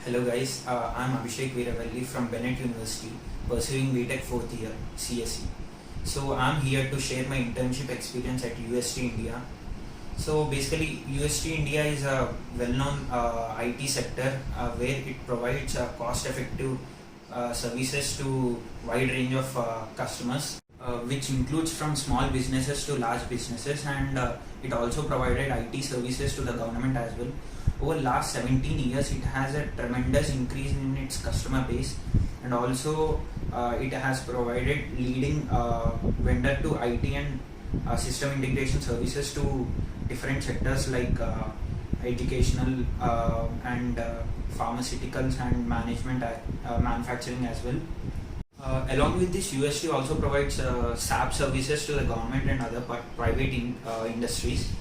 Hello guys, I'm Abhishek Veeravelli from Bennett University, pursuing BTech 4th year CSE. So I'm here to share my internship experience at UST India. So basically, UST India is a well-known IT sector where it provides cost-effective services to wide range of customers, which includes from small businesses to large businesses, and it also provided IT services to the government as well. Over last 17 years, it has a tremendous increase in its customer base, and also it has provided leading vendor to IT and system integration services to different sectors like educational and pharmaceuticals and management, manufacturing as well. Along with this, UST also provides SAP services to the government and other private industries,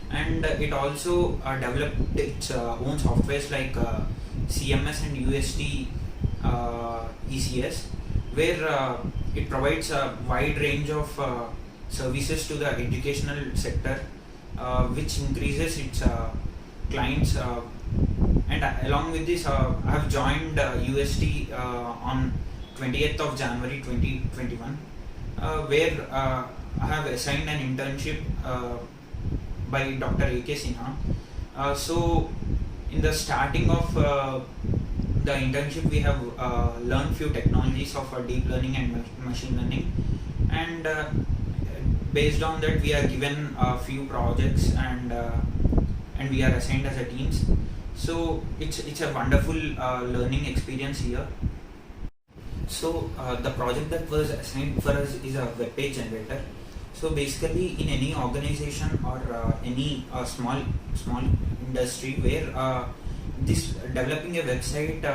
and it also developed its own softwares like CMS and UST ECS, where it provides a wide range of services to the educational sector, which increases its clients. And along with this, I have joined UST on 20th of January 2021, where I have assigned an internship by Dr. A.K. Sinha. So, in the starting of the internship, we have learned few technologies of deep learning and machine learning, and based on that, we are given a few projects, and we are assigned as a teams. So it's a wonderful learning experience here. So the project that was assigned for us is a web page generator. So basically, in any organization or any small industry where this developing a website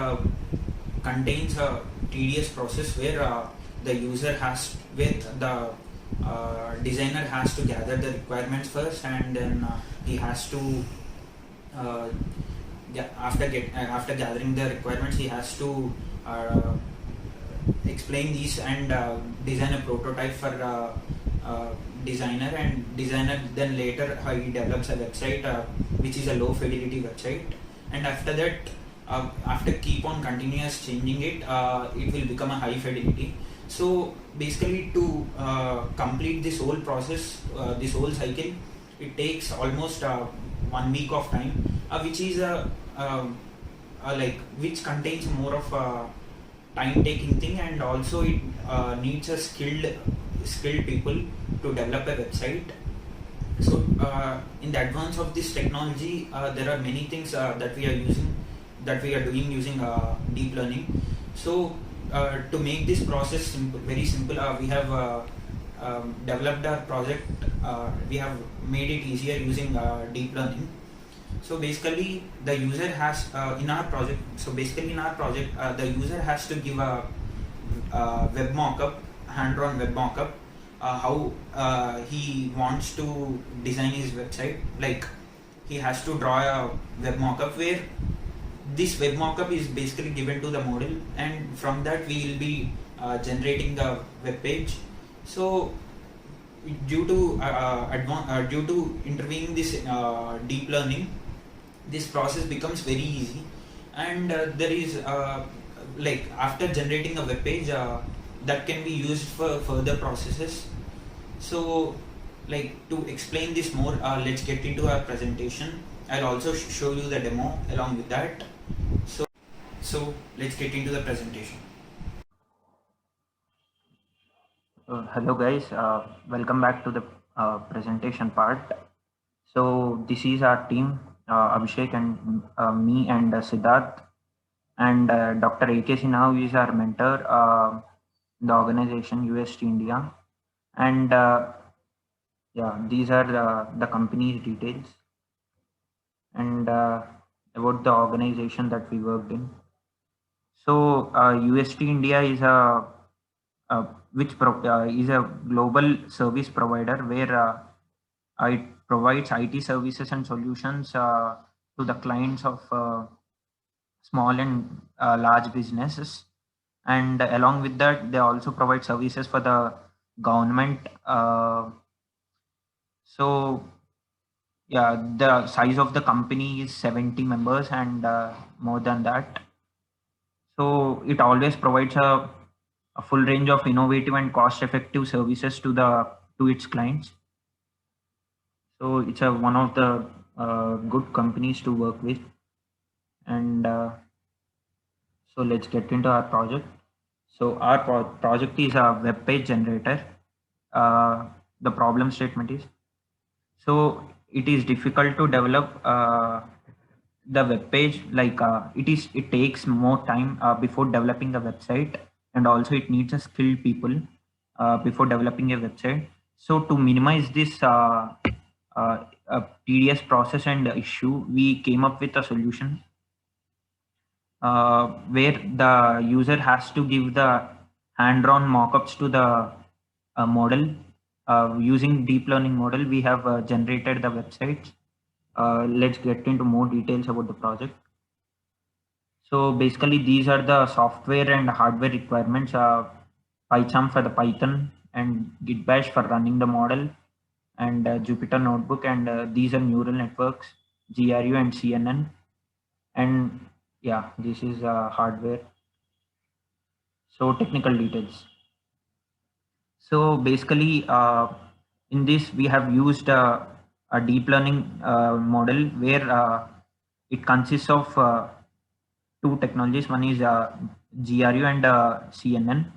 contains a tedious process where the user has, where the designer has to gather the requirements first, and then he has to after gathering the requirements, he has to explain these and design a prototype for designer, and designer then later he develops a website which is a low fidelity website, and after that after keep on continuous changing it, it will become a high fidelity. So basically, to complete this whole process, this whole cycle, it takes almost 1 week of time, which is which contains more of a time-taking thing, and also it needs a skilled people to develop a website. So in the advance of this technology, there are many things that we are doing using deep learning. So to make this process very simple, we have developed our project. We have made it easier using deep learning. So basically, the user has in our project. The user has to give a web mockup, hand-drawn web mockup, how he wants to design his website. Like, he has to draw a web mockup where this web mockup is basically given to the model, and from that we will be generating the web page. So due to intervening this deep learning, this process becomes very easy, and there is like, after generating a web page, that can be used for further processes. So, like, to explain this more, let's get into our presentation. I'll also show you the demo along with that. So let's get into the presentation. Hello guys, welcome back to the presentation part. So this is our team, Abhishek and me and Siddharth, and Dr. A.K. Sinha, who is our mentor in the organization UST India. And yeah, these are the company's details and about the organization that we worked in. So UST India is is a global service provider where it provides IT services and solutions to the clients of small and large businesses, and along with that, they also provide services for the government. So yeah, the size of the company is 70 members and more than that. So it always provides a full range of innovative and cost-effective services to its clients. So it's one of the good companies to work with. And so let's get into our project. So our project is a web page generator. The problem statement is, so it is difficult to develop the web page. Like it takes more time before developing a website, and also it needs a skilled people before developing a website. So to minimize this tedious process and issue, we came up with a solution where the user has to give the hand-drawn mockups to the model. Using deep learning model, we have generated the websites. Let's get into more details about the project. So basically, these are the software and hardware requirements. PyCharm for the Python, and Git Bash for running the model, and Jupyter Notebook, and these are neural networks, GRU and CNN. And yeah, this is hardware. So technical details. So basically, in this we have used a deep learning model where it consists of two technologies. One is GRU and CNN.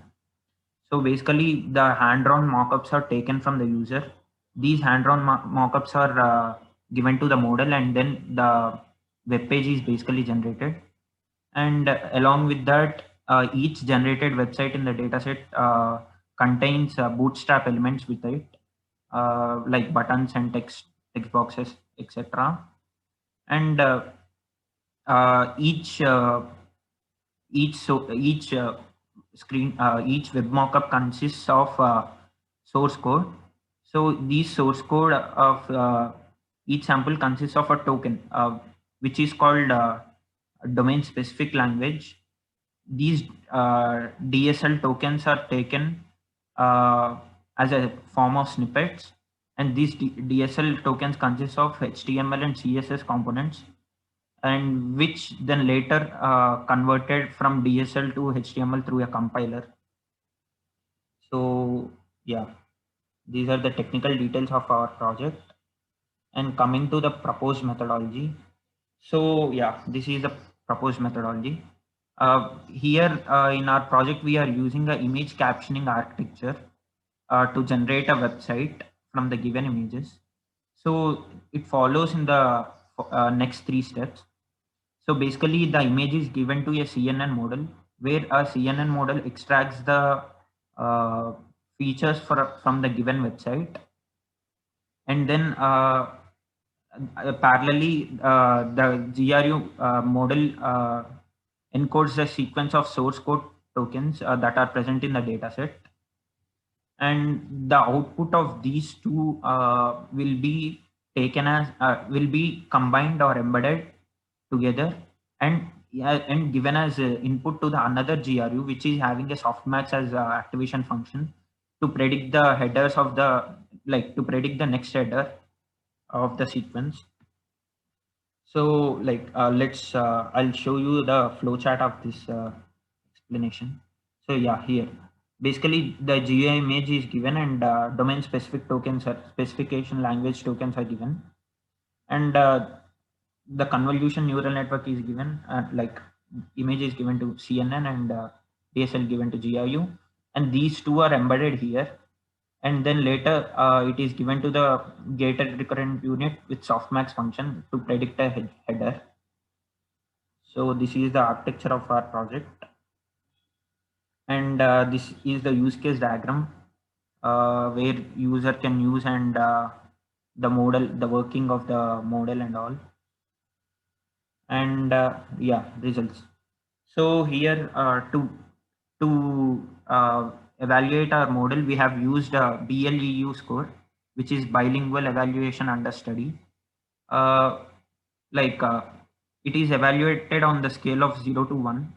So basically, the hand-drawn mockups are taken from the user. These hand-drawn mockups are given to the model, and then the web page is basically generated. And along with that, each generated website in the dataset contains bootstrap elements with it, like buttons and text boxes, etc. And each each web mockup consists of source code. So these source code of each sample consists of a token, which is called domain specific language. These DSL tokens are taken as a form of snippets, and these DSL tokens consist of HTML and CSS components, and which then later converted from DSL to HTML through a compiler. So yeah, these are the technical details of our project. And coming to the proposed methodology. So yeah, this is the proposed methodology. Here in our project, we are using an image captioning architecture to generate a website from the given images. So it follows in the next three steps. So basically, the image is given to a CNN model, where a CNN model extracts the features from the given website, and then parallelly, the GRU model encodes a sequence of source code tokens that are present in the dataset, and the output of these two will be taken as will be combined or embedded together, and and given as input to the another GRU, which is having a softmax as activation function to predict the headers of the to predict the next header of the sequence. So let's I'll show you the flowchart of this explanation. So yeah, here basically the GUI image is given, and domain specific tokens or specification language tokens are given, and the convolution neural network is given, image is given to CNN, and DSL given to GRU, and these two are embedded here. And then later it is given to the gated recurrent unit with softmax function to predict a header. So this is the architecture of our project, and this is the use case diagram where user can use, and the model, the working of the model and all, and yeah, results. So here to evaluate our model, we have used a BLEU score, which is bilingual evaluation under study. It is evaluated on the scale of 0 to 1,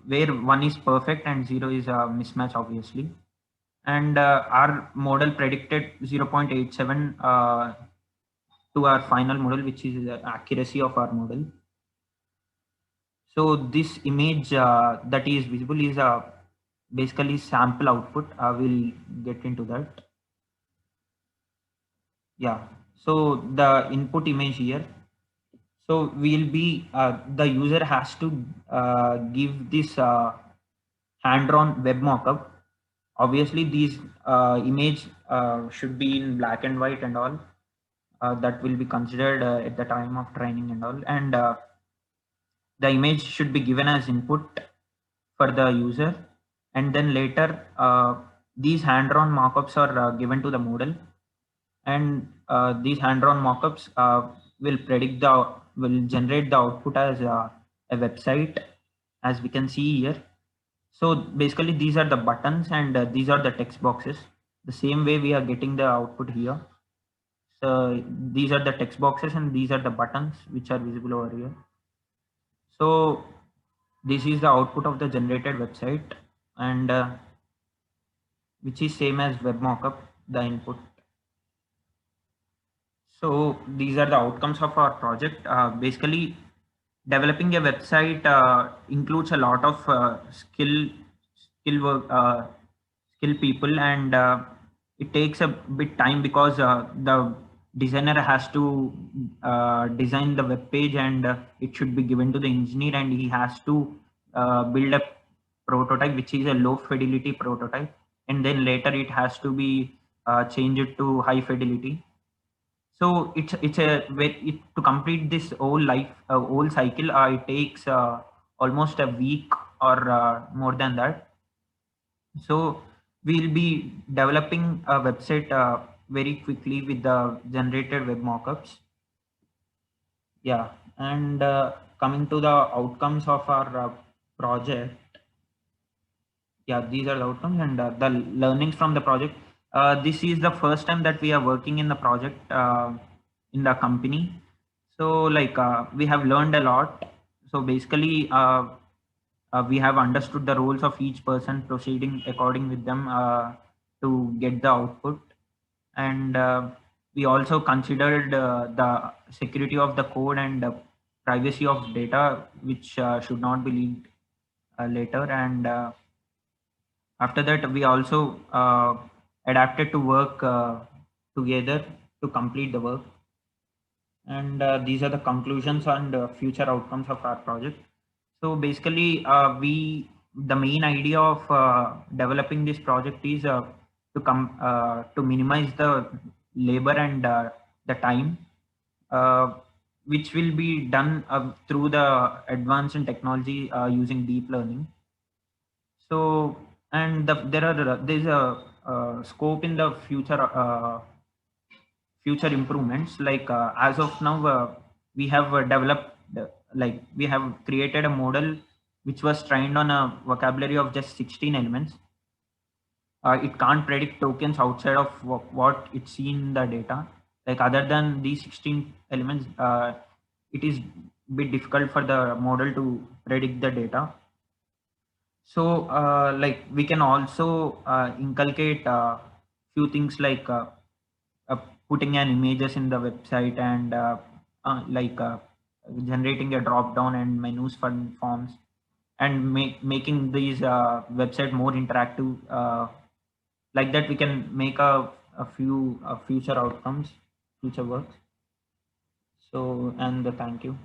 where 1 is perfect and 0 is a mismatch, obviously. And our model predicted 0.87 to our final model, which is the accuracy of our model. So this image that is visible is basically sample output. I will get into that. Yeah. So the input image here. So we'll be the user has to give this hand-drawn web mockup. Obviously, these image should be in black and white and all. That will be considered at the time of training and all. And the image should be given as input for the user, and then later these hand-drawn mockups are given to the model, and these hand-drawn mockups will generate the output as a website, as we can see here. So basically these are the buttons, and these are the text boxes. The same way we are getting the output here. So these are the text boxes and these are the buttons which are visible over here. So this is the output of the generated website, and which is same as web mockup, the input. So these are the outcomes of our project. Basically, developing a website includes a lot of skill work, skill people, and it takes a bit time because the designer has to design the web page, and it should be given to the engineer, and he has to build a prototype which is a low fidelity prototype, and then later it has to be changed to high fidelity. So it's a to complete this whole cycle. It takes almost a week or more than that. So we'll be developing a website very quickly with the generated web mockups. Yeah, and coming to the outcomes of our project. Yeah, these are the outcomes and the learnings from the project. This is the first time that we are working in the project in the company. So like we have learned a lot. So basically we have understood the roles of each person, proceeding according with them to get the output. And we also considered the security of the code and privacy of data, which should not be leaked later. And after that, we also adapted to work together to complete the work. And these are the conclusions and future outcomes of our project. So basically, the main idea of developing this project is to minimize the labor and the time, which will be done through the advance in technology using deep learning. So, and there's a scope in the future improvements. Like as of now, we have developed like we have created a model which was trained on a vocabulary of just 16 elements. It can't predict tokens outside of what it's seen in the data. Like other than these 16 elements, it is a bit difficult for the model to predict the data. So like we can also inculcate few things like uh, putting an images in the website, and like generating a drop down and menus for forms, and making these website more interactive. Like that we can make a few future outcomes, future works. So, and thank you.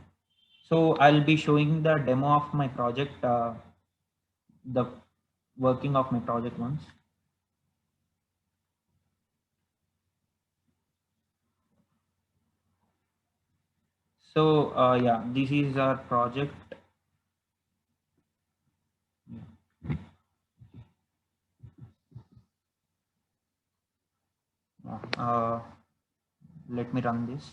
So I'll be showing the demo of my project, the working of my project once. So yeah, this is our project. Uh, let me run this.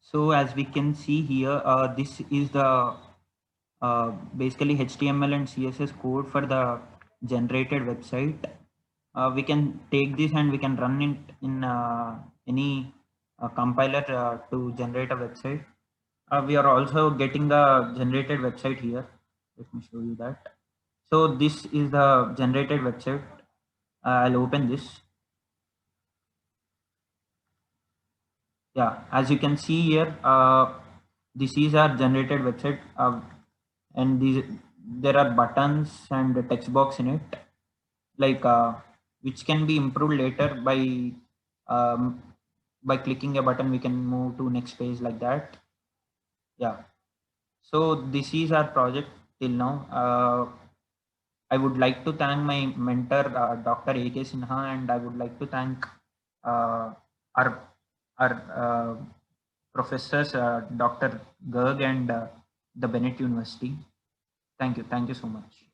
So as we can see here, this is the basically HTML and CSS code for the generated website. We can take this and we can run it in any compiler to generate a website. We are also getting the generated website here. Let me show you that. So this is the generated website. I'll open this. Yeah, as you can see here, this is our generated website, and there are buttons and a text box in it, like which can be improved later um, by clicking a button. We can move to next page like that. Yeah. So this is our project till now. I would like to thank my mentor, Dr. A.K. Sinha, and I would like to thank our professors, Dr. Garg and the Bennett University. Thank you. Thank you so much.